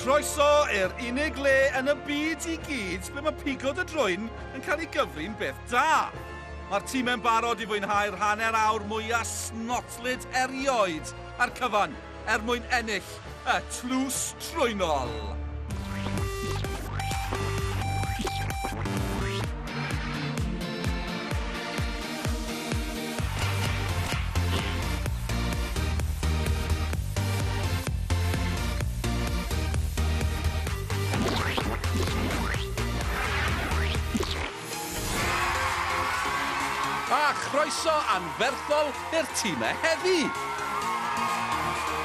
Croeso i'r unig le yn y byd I gyd ble mae Pigo dy Drwyn yn cael ei gyfri'n beth da. Mae'r tîm yn barod I fwynhau'r hanner awr mwyaf snotlyd erioed ar cyfan mwyn ennill y tlws trwynol. A chroeso anferthol i'r tîmau heddi.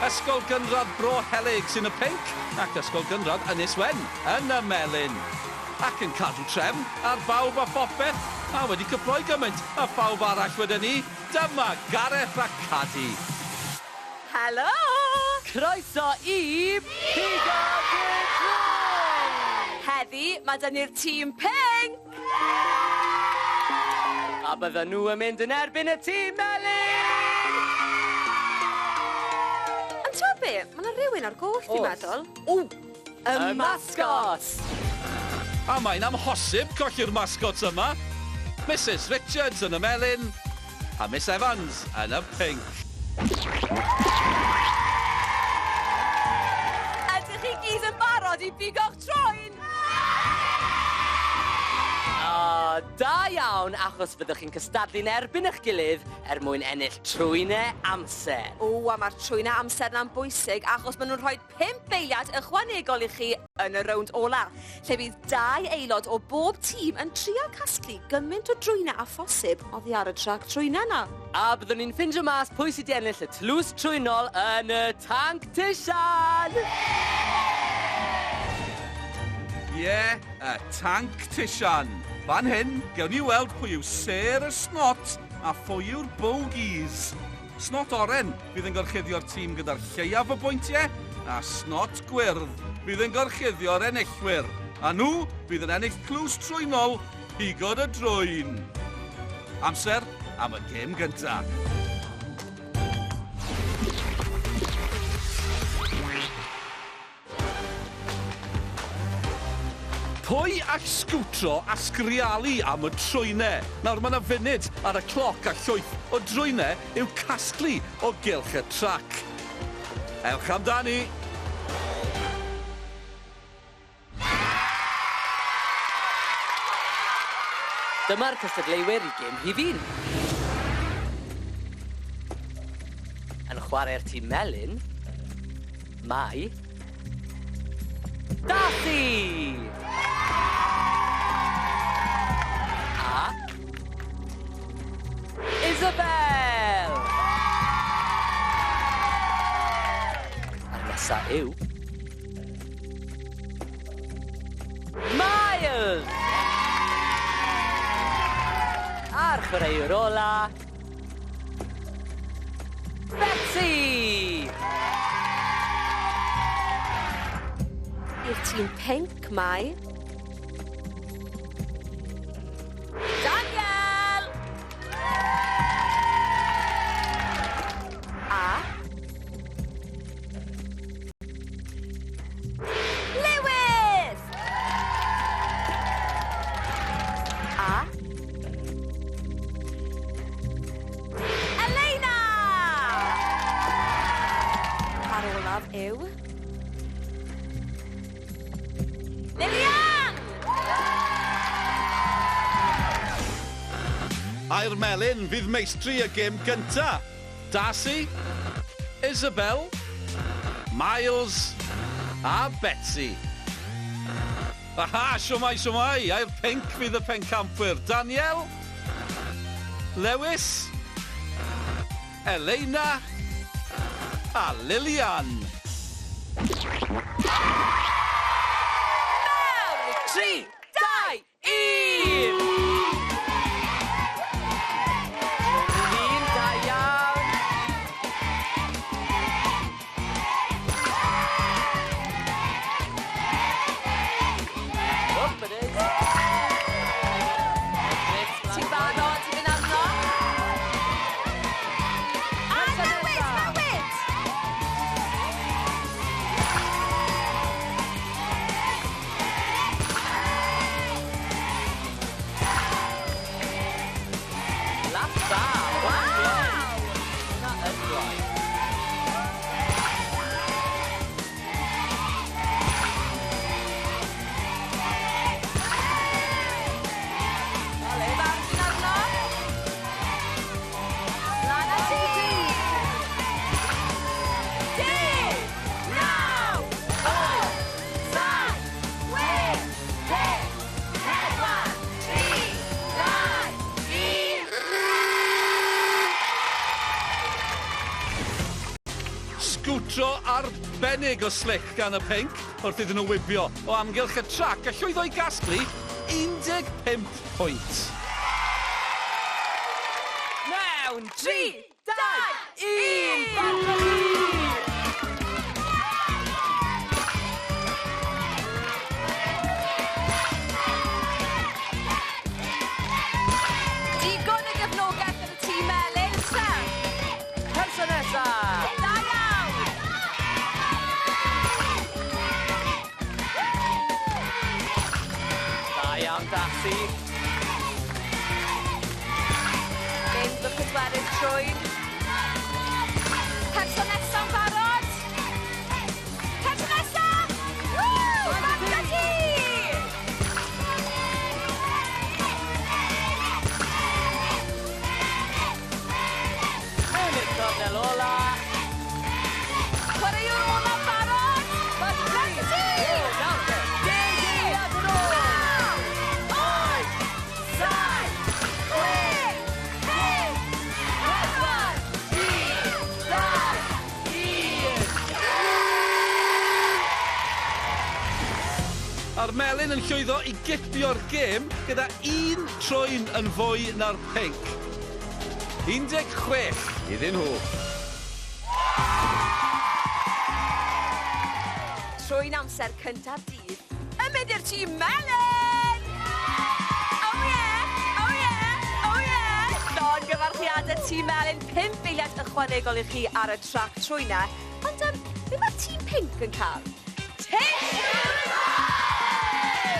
Ysgol gynradd Bro Helyg sy'n y pinc ac ysgol gynradd Ynyswen yn y melyn. Ac yn cadw trefn ar bawb a phopeth a wedi cyffroi gymaint a phawb arall wedyn ni, dyma Gareth a Cadi. Helo! Croeso I Pigo heddi mae dyn ni'r tîm pink! A bydden nhw yn mynd yn erbyn y tîm melyn! Ond ti'n be, mae yna rhywun ar goll fi'n meddwl. Y mascot! A mae'n amhosib colli'r mascots yma. Mrs Richards yn y melyn a Miss Evans yn y pink. Ydych chi gyd yn barod I bigo'ch troen? Da iawn, achos byddwch chi'n cystadlu'n erbyn eich gilydd mwyn ennill trwynau amser. A mae'r trwynau amser na'n bwysig achos maen nhw'n rhoi 5 eiliad ychwanegol I chi yn y rownd ola, lle bydd 2 aelod o bob tîm yn trio casglu gymaint o drwynau a phosib oddi ar y trac trwynau yna. A byddwn ni'n ffindio mas pwy sydd wedi ennill y tlws trwynol yn y tank tisian. Y tank tisian. Fan hyn, gewn ni weld pwy yw ser y snot a phwy yw'r bogeys. Snot oren bydd yn gorchuddio'r tîm gyda'r lleiaf o bwyntiau a snot gwyrdd bydd yn gorchuddio'r enillwyr. A nhw bydd yn ennill tlws trwynol Pigo dy Drwyn. Amser am y gêm gyntaf. Pwy ac sgwtro a sgrialu am y trwynau? Nawr mae yna funud ar y cloc a llwyth o drwynau i'w casglu o gylch y trac. Ewch amdani! Dyma'r cystadleuwyr I gêm hifin. Yn chwarae'r tîm melyn, mae Darcy! A Isabel! A'r nesa yw Miles! A'r chwaraewr ola Betsy! I'r tîm pink mae Daniel! A Lewis! A Elena! A'r olaf yw A'r melyn fydd meistri y gêm gynta. Darcy, Isabel, Miles a Betsy. Aha, siwmai. A'r pink fydd y pencampwyr. Daniel, Lewis, Elena a Lilian. 3, 2, 1! arbennig o slick gan y pinc wrth iddyn nhw wybio o amgylch y trac a llwyddo i gasglu 15 pwynt. Mewn 3, 2, 1, Digon o gefnogaeth yn y tîm Melyn, Sam. Person nesa. Da iawn. Da iawn, Darcy. Mynd y pedwerydd Drwyn. Person nesa'n barod. Person nesa. Woo! Mae'n gyda Cornel ola. Chwaraewr ola barod. Mae'n gyda ti. Deuliad yn ôl. 8, 7, 6, 5, 4, 3, 2, 1. A'r Melyn yn llwyddo i gipio'r gêm gyda 1 trwyn yn fwy na'r pinc. 16 iddyn nhw. Trwy'n amser cyntaf dydd, yn mynd i'r tîm Melyn! Oh yeah! Oh yeah! Oh yeah! Don gyfarchiadau tîm Melyn, 5 eiliad ychwanegol i chi ar y trac trwyna. Ond be mae'r tîm Pink yn cael? Tissue!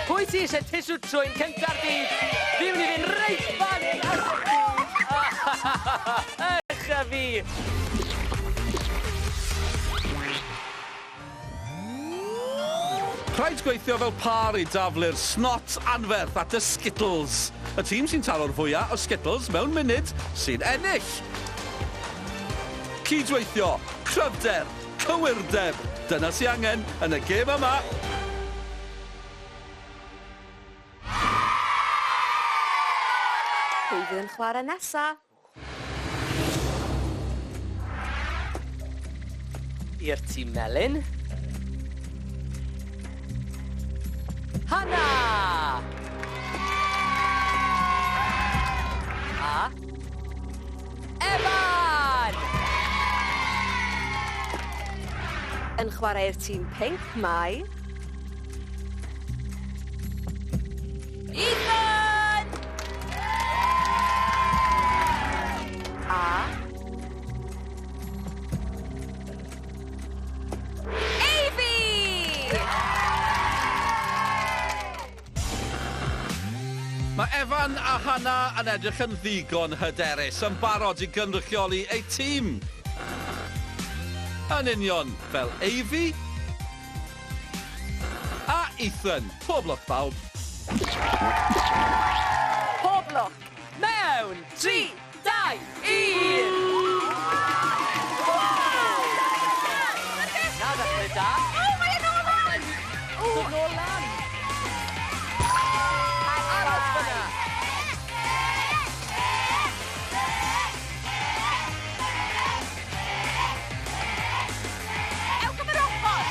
Pwy ti eisiau tissue trwy'n cyntaf dydd? Fi mynd i fynd reit fan hyn ar y Echa fi! Rhaid gweithio fel par i daflu'r snot anferth at y Skittles. Y tîm sy'n talo'r fwyaf o Skittles mewn munud sy'n ennill. Cydweithio, cryfder, cywirdeb. Dyna sy'n angen yn y gêm yma. Pwy fydd yn chwarae nesa? I'r tîm Melyn. Hana! A Evan! Yn chwarae'r tîm Pink mae Ethan! A Mae Evan a Hana yn edrych yn ddigon hyderus yn barod i gynrychioli eu tîm. Yn union fel Eifi a Ethan. Pob lwc bawb. Pob lwc. Mewn 3, 2, 1. Nawr ddechrau da. O, mae'n ôl lan! Dwi'n ôl lan. Aros fyna. Ewch am yr ochr.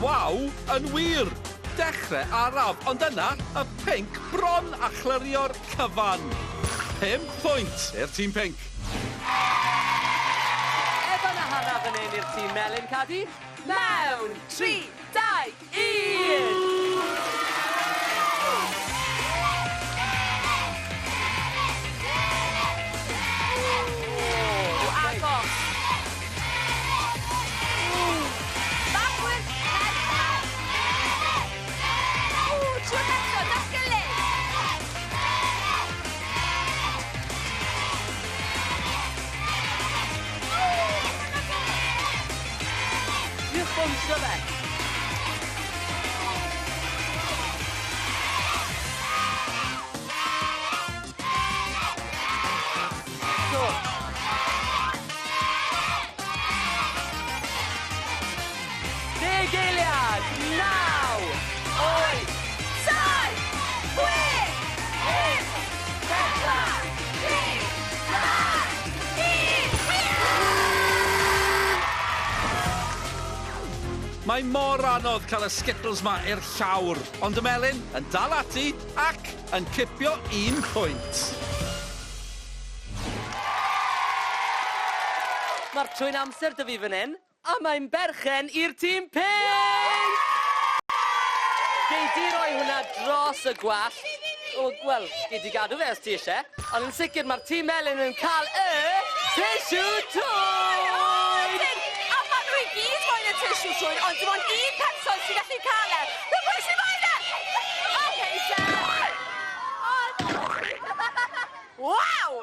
Waw, yn wir! Dechrau araf, ond yna y pinc bron a chlyrio'r cyfan. 5 pwynt i'r tîm pinc. Evan a Hana fan hyn i'r tîm Melyn, Cadi. Mewn 3, 2, 1. Agos. Backward, head back. Trwy'n eto, da'n gilydd. Geiliad, 9, 8, 7, 6, 5, 4, 3, 2, 1. Mae mor anodd cael y skittles ma i'r llawr, ond y melyn yn dal ati ac yn cipio 1 pwynt. Mae'r trwy'n amser dy fi fan hyn, a mae'n berchen i'r tîm pink! Gei di roi hwnna dros y gwall. O, wel, gei di gadw fe os ti eisiau, ond yn sicr mae'r tîm melyn yn cael y tissue trwyn! A maen nhw i gyd moyn y tissue trwyn, ond dim ond un person sy'n gallu cael e. Dy pwy sy'n moyn e? OK, Sef! Waw!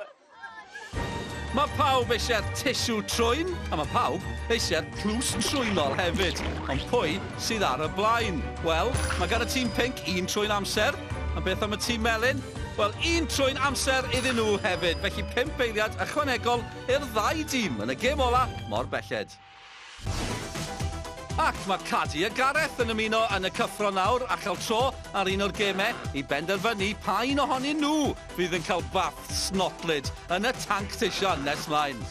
Mae pawb eisiau'r tissue trwyn, a mae pawb eisiau'r clws trwynol hefyd. Ond pwy sydd ar y blaen? Wel, mae gan y tîm pink 1 trwyn amser, a beth am y tîm melyn? Wel, 1 trwyn amser iddyn nhw hefyd, felly 5 eiliad ychwanegol i'r 2 dîm yn y gêm ola mor belled. Ac mae Cadi a Gareth yn ymuno yn y cyffro nawr a chael tro ar un o'r gemau i benderfynu pa un ohonyn nhw fydd yn cael bath snotlyd yn y tank tision nes mlaen.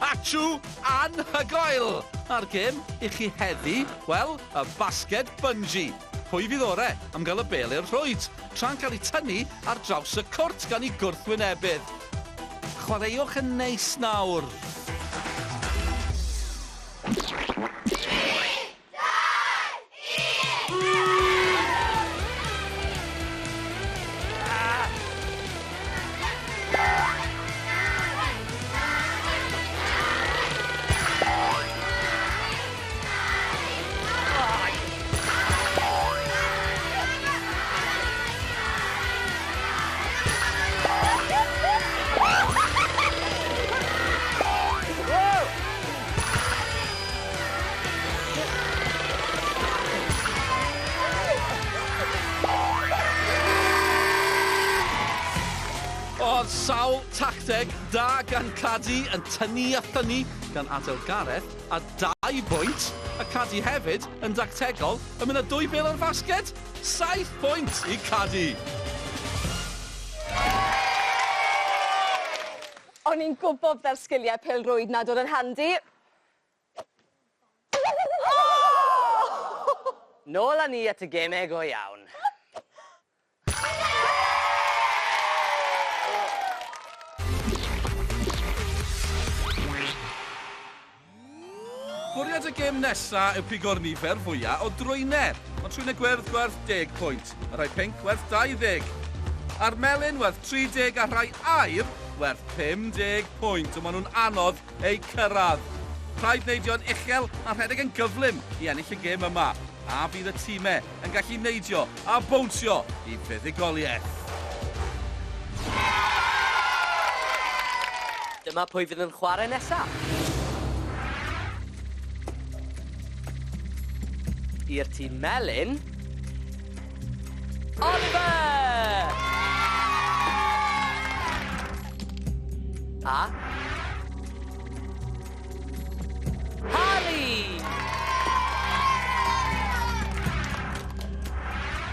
Atw anhygoel! A'r gêm i chi heddi, wel, y basged bungee. Pwy fydd ore am gael y bel i'r rhwyd, tra'n cael ei tynnu ar draws y cwrt gan ei gwrthwynebydd. Chwaraewch yn neis nawr. Oedd sawl tacteg da gan Cadi yn tynnu a thynnu gan adael Gareth a 2 bwynt, a Cadi hefyd yn dactegol yn mynd â 2 bel o'r fasged, 7 pwynt i Cadi. O'n i'n gwybod byddai'r sgiliau pêl-rwyd na dod yn handi. Nôl â ni at y gemau go iawn. Bwriad y gêm nesaf yw pigo'r nifer fwyaf o drwynau. Ond trwy'n y gwyrdd gwerth 10 pwynt, a rhai pink werth 20. A'r melyn werth 30 a rhai air werth 50 pwynt, ond maen nhw'n anodd eu cyrraedd. Rhaid neidio'n uchel a rhedeg yn gyflym i ennill y gêm yma. A bydd y tîmau yn gallu neidio a bownsio i fuddugoliaeth. Dyma pwy fydd yn chwarae nesaf. I'r tîm melyn, Oliver! A Harry!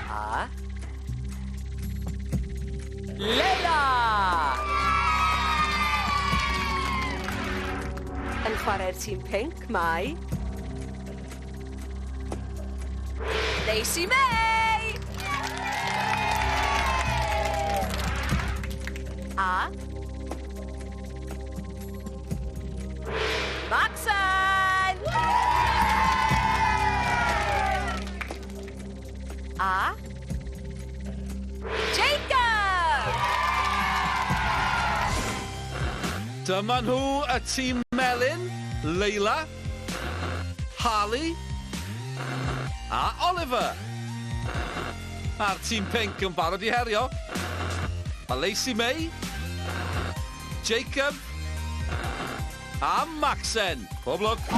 A Leila! Yn chwarae'r tîm pink, mae... Lacey May! A... Maxen! A... Jacob! Dyma nhw y tîm melyn, Leila, Harley a Oliver. A'r tîm pink yn barod i herio. Mae Lacey May, Jacob a Maxen. Pob lwc.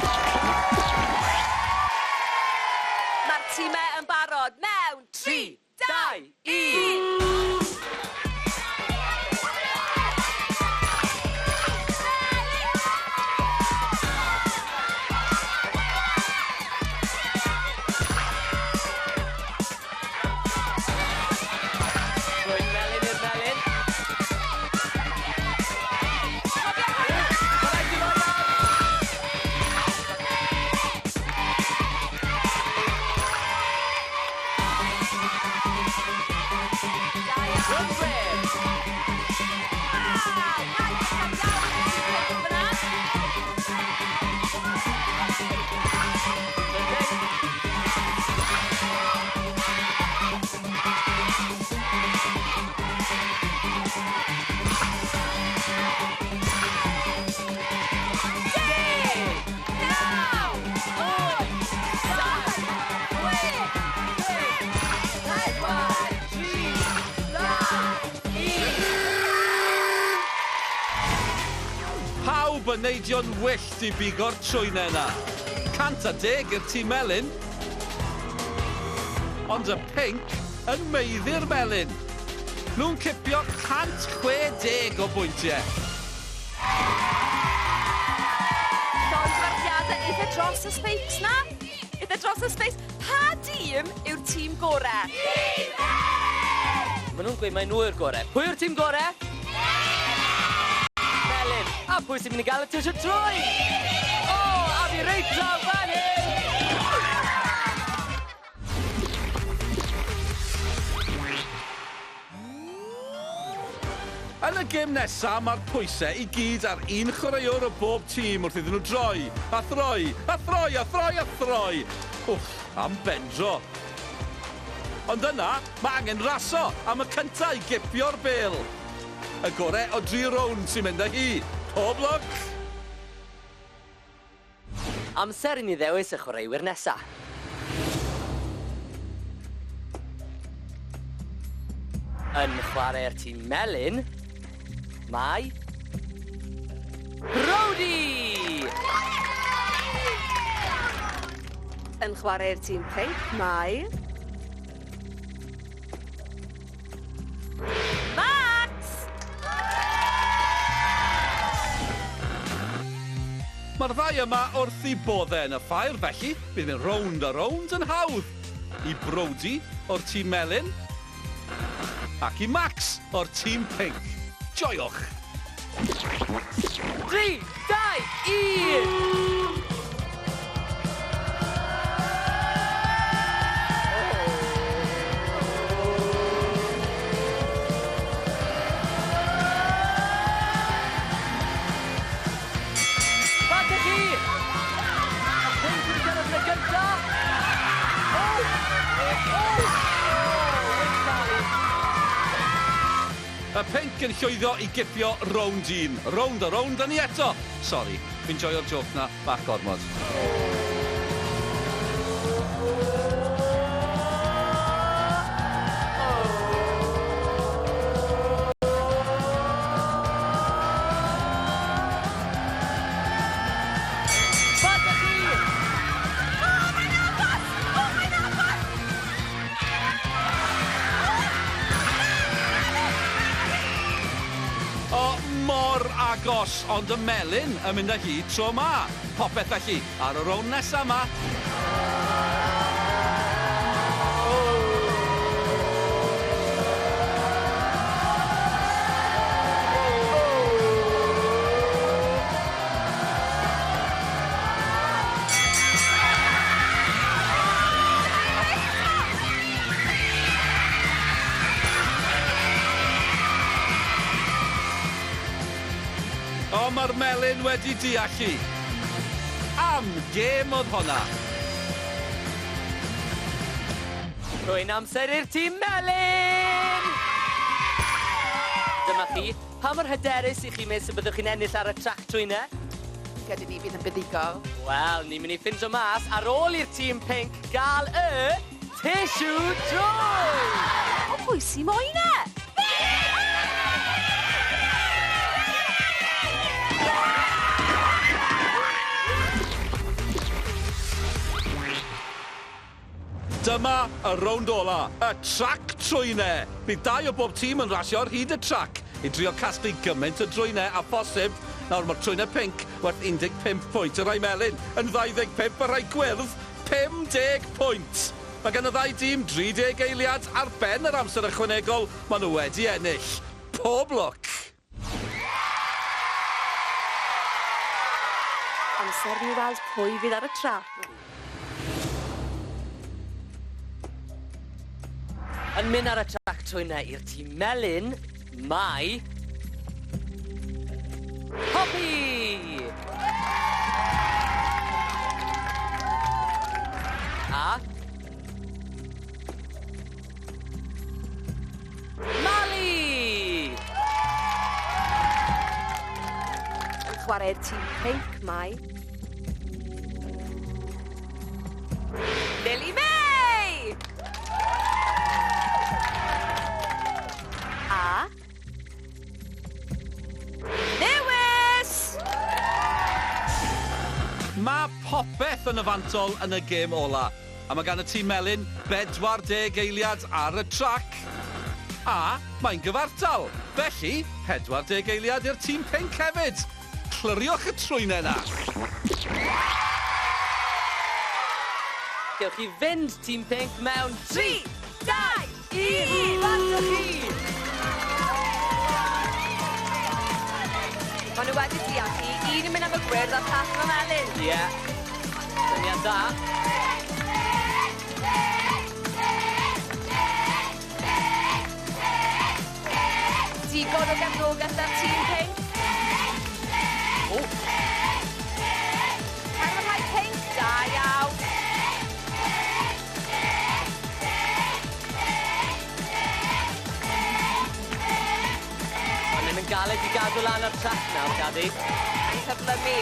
Mae'r tîmau yn barod mewn 3, 2, 1. myneidion wyllt I bigo'r trwynau yna. 110 i'r tîm melyn. Ond y pink yn meiddi'r melyn. Nhw'n cipio 160 o bwyntiau. Llongyfarchiadau eitha dros y speics na. Eitha dros y speics. Pa dîm yw'r tîm gorau? Maen nhw'n gweud mai nhw yw'r gorau. Pwy yw'r tîm gorau? Melyn. A pwy sy'n mynd I gael y tisio trwy? O, a fi reit draw fan hyn! Yn y gêm nesaf, mae'r pwysau I gyd ar un chwaraewr o bob tîm wrth iddyn nhw droi. A throi, a throi, a throi, a throi. Wff, am bendro. Ond yna, mae angen raso am y cyntaf I gipio'r bêl. Y gorau o 3 rownd sy'n mynd â hi. Pob lwc! Amser I ni ddewis y chwaraewyr nesa. Yn chwarae'r tîm melyn, mae... Brody! Yn chwarae'r tîm pink, mae... Mae'r ddau yma wrth I boddau yn y ffair, felly bydd yn rownd a rownd yn hawdd. I Brody o'r tîm melyn, ac I Max o'r tîm pink. Joiwch! 3, 2, 1! Y pink yn llwyddo I gipio rownd 1. Rownd a rownd a ni eto. Sori, fi'n joio'r joc na bach gormod. Agos, ond y melyn yn mynd â hi tro ma. Popeth felly ar y rownd nesaf yma. O, mae'r melyn wedi deallu. Am gêm oedd honna. Rwy'n amser i'r tîm melyn! Dyma chi, pa mor hyderus I chi mes y byddwch chi'n ennill ar y trac trwynau? Gyda ni bydd yn buddigol. Wel, ni'n mynd I ffindio mas ar ôl i'r tîm pink gael y tissue trwy! O, pwy sy'n moyn e? Dyma y rownd ola, y trac trwynau. Bydd 2 o bob tîm yn rasio ar hyd y trac I drio casglu gymaint o drwynau a phosib. Nawr mae'r trwynau pink werth 15 pwynt y rai melyn, yn 25 y rai gwyrdd, 50 pwynt. Mae gan y 2 tîm 30 eiliad ar ben yr amser ychwanegol, maen nhw wedi ennill. Pob lwc! Amser ni weld pwy fydd ar y trac. Yn mynd ar y trac trwynau i'r tîm melyn, mae... Poppy! A... Mali! Yn chwarae'r tîm pink, mae... Lily May! A... Lewis! byth yn y fantol yn y gêm ola. A mae gan y tîm melyn 40 eiliad ar y trac. A mae'n gyfartal. Felly, 40 eiliad i'r tîm pinc hefyd. Clyriwch y trwynau na. Gewch chi fynd tîm pinc mewn 3, 2, 1. Bant chi! Maen nhw wedi diolch chi. Un yn mynd am y gwyrdd a'r llall am melyn. Ie. Syniad da. Digon o gefnogaeth ar tîm pinc. O! Cael y rhai pinc, da iawn. Ond yn galed i gadw lan ar trac nawr, Gadi. Yn cyflymu.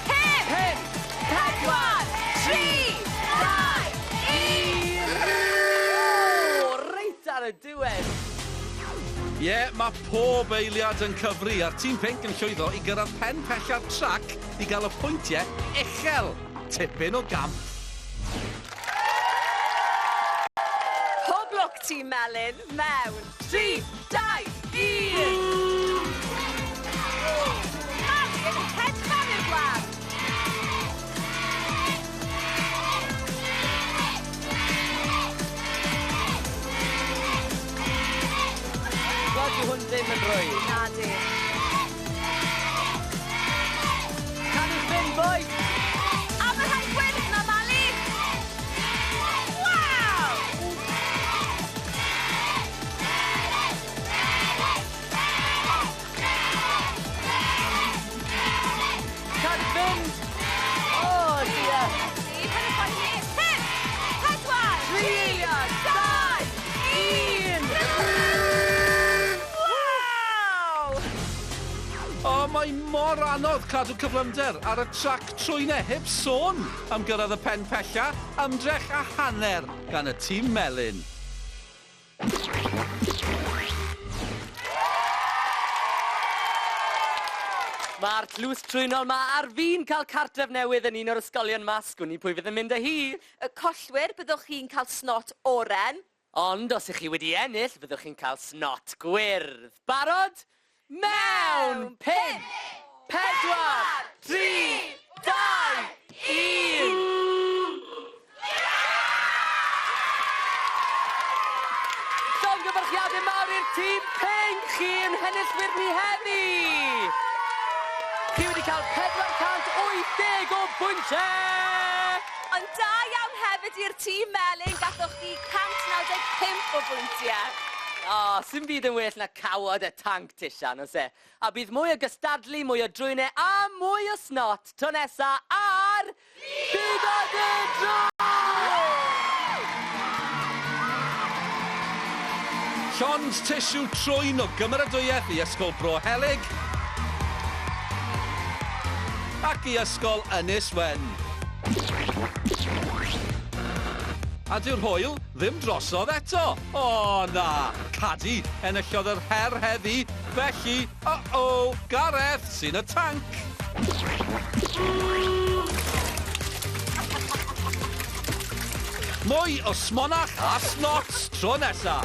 5, 4, 3, 2, 1. O, reit ar y diwedd. Ie, mae pob eiliad yn cyfru a'r tîm pinc yn llwyddo i gyrraedd pen pella'r trac i gael y pwyntiau uchel. Tipyn o gamp. Pob lwc tîm melyn mewn 3, 2, 1. Melyn yn hedfan i'r gwlad. Gweld yw hwn ddim yn rhoi. Na di. Can i fynd, boi? A mae rhaid gwyrdd na, Mali. Waw! Can i fynd? O, diolch. Ni, pan yw'n ffordd ni. 5, 4, 3, 2, 1. O, mae mor anodd cadw cyflymder ar y trac trwynau heb sôn am gyrraedd y pen pella, ymdrech a hanner gan y tîm melyn. Mae'r tlws trwynol ma ar fi'n cael cartref newydd yn un o'r ysgolion mas. Gwni pwy fydd yn mynd â hi. Y collwyr, byddwch chi'n cael snot oren. Ond os ych chi wedi ennill, fyddwch chi'n cael snot gwyrdd. Barod? Mewn! 5, 4, 3, 2, 1! Llongyfarchiadau mawr i'r tîm pinc chi yn hennillwyr ni heddi! Chi wedi cael 480 o bwyntiau! Ond da iawn hefyd i'r tîm melyn, gathoch chi 195 o bwyntiau. O, sy'n byd yn well na cawod y tank tisian, os e. A bydd mwy o gystadlu, mwy o drwynau a mwy o snot. To nesa ar... Pigo de Drwyn! Llond tisiw trwyn o gymeradwyaeth i Ysgol Bro Helyg ac i Ysgol Ynyswen. A dyw'r hwyl ddim drosodd eto. O na, Cadi enillodd yr her heddi, felly, Gareth sy'n y tanc. Mwy o smonach a snots tro nesa.